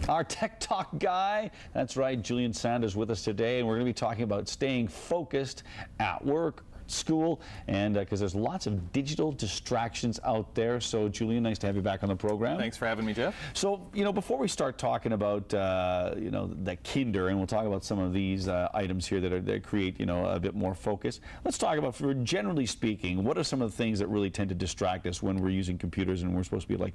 Our Tech Talk guy, that's right, Julian Sanders with us today, and we're going to be talking about staying focused at work, school, and because there's lots of digital distractions out there. So Julian, nice to have you back on the program. Thanks for having me, Jeff. So, before we start talking about the Kinder, and we'll talk about some of these items here that create a bit more focus, let's talk about, for generally speaking, what are some of the things that really tend to distract us when we're using computers and we're supposed to be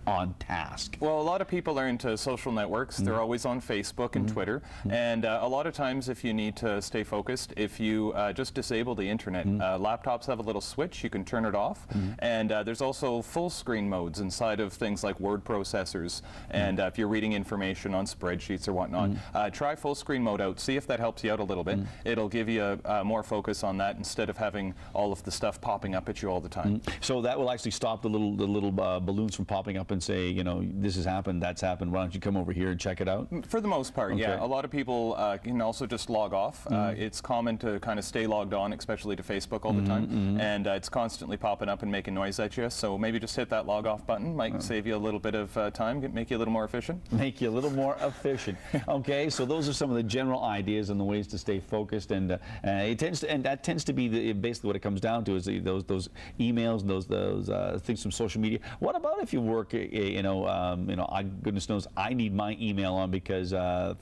on task? Well, a lot of people are into social networks. They're always on Facebook and Twitter, and a lot of times if you need to stay focused, if you just disable the internet. Laptops have a little switch, you can turn it off, and there's also full screen modes inside of things like word processors, and if you're reading information on spreadsheets or whatnot, try full screen mode out, see if that helps you out a little bit. It'll give you more focus on that instead of having all of the stuff popping up at you all the time. So that will actually stop the little balloons from popping up and say, this has happened, that's happened, why don't you come over here and check it out? For the most part, yeah. A lot of people can also just log off. It's common to kind of stay logged on, especially to Facebook all the time, and it's constantly popping up and making noise at you, so maybe just hit that log off button. Might save you a little bit of time, make you a little more efficient. Make you a little more efficient. Okay, so those are some of the general ideas and the ways to stay focused, and that tends to be basically what it comes down to, is those emails, those things from social media. What about if you work, goodness knows I need my email on because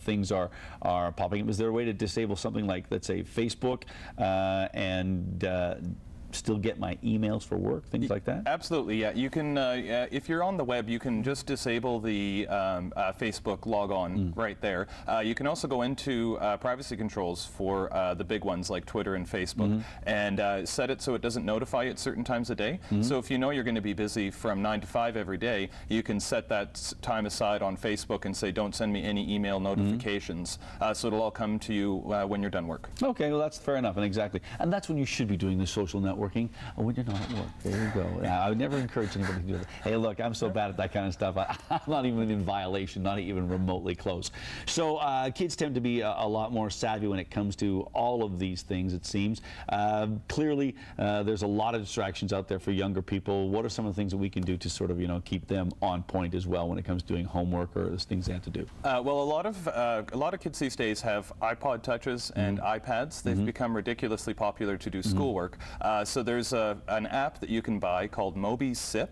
things are popping up. Is there a way to disable something like, let's say, Facebook and still get my emails for work, things like that? Absolutely, yeah. You can, if you're on the web, you can just disable the Facebook log on right there. You can also go into privacy controls for the big ones like Twitter and Facebook, and set it so it doesn't notify you at certain times of day. So if you know you're going to be busy from 9 to 5 every day, you can set that time aside on Facebook and say, don't send me any email notifications, so it'll all come to you when you're done work. Okay, well that's fair enough, and exactly. And that's when you should be doing the social networking. When you're not at work. There you go. I would never encourage anybody to do that. Hey, look, I'm so bad at that kind of stuff. I'm not even in violation, not even remotely close. So kids tend to be a lot more savvy when it comes to all of these things, it seems. Clearly, there's a lot of distractions out there for younger people. What are some of the things that we can do to sort of, keep them on point as well when it comes to doing homework or the things they have to do? Well, a lot of kids these days have iPod touches and iPads. They've become ridiculously popular to do schoolwork. So there's an app that you can buy called MobiSip,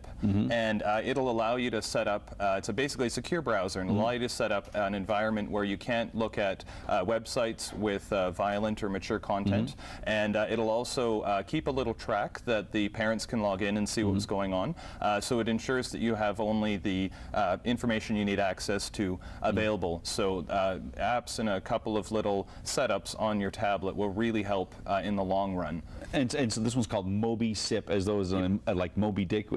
and it'll allow you to set up, it's basically a secure browser, and allow you to set up an environment where you can't look at websites with violent or mature content, and it'll also keep a little track that the parents can log in and see what was going on, so it ensures that you have only the information you need access to available. So apps and a couple of little setups on your tablet will really help in the long run. And so this one's called MobiSip, as though it's like Moby Dick,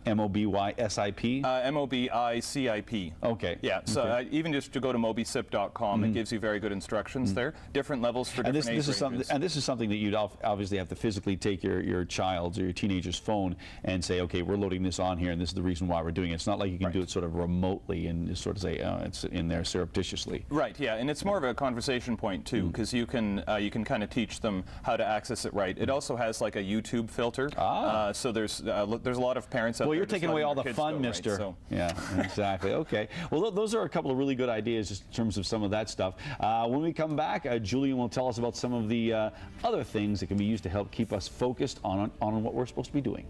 M-O-B-Y-S-I-P? M-O-B-I-C-I-P. Okay. Yeah, so even just to go to mobisip.com, it gives you very good instructions there. Different levels for different age ranges. And this is something that you'd obviously have to physically take your child's or your teenager's phone and say, okay, we're loading this on here, and this is the reason why we're doing it. It's not like you can do it sort of remotely and just sort of say, oh, it's in there surreptitiously. Right, yeah, and it's more of a conversation point, too, because you can kind of teach them how to access it right. It also has like a YouTube filter, so there's a lot of parents out there. Well, you're taking away all the fun, mister. Right, so. Yeah, exactly. Okay. Well, those are a couple of really good ideas just in terms of some of that stuff. When we come back, Julian will tell us about some of the other things that can be used to help keep us focused on what we're supposed to be doing.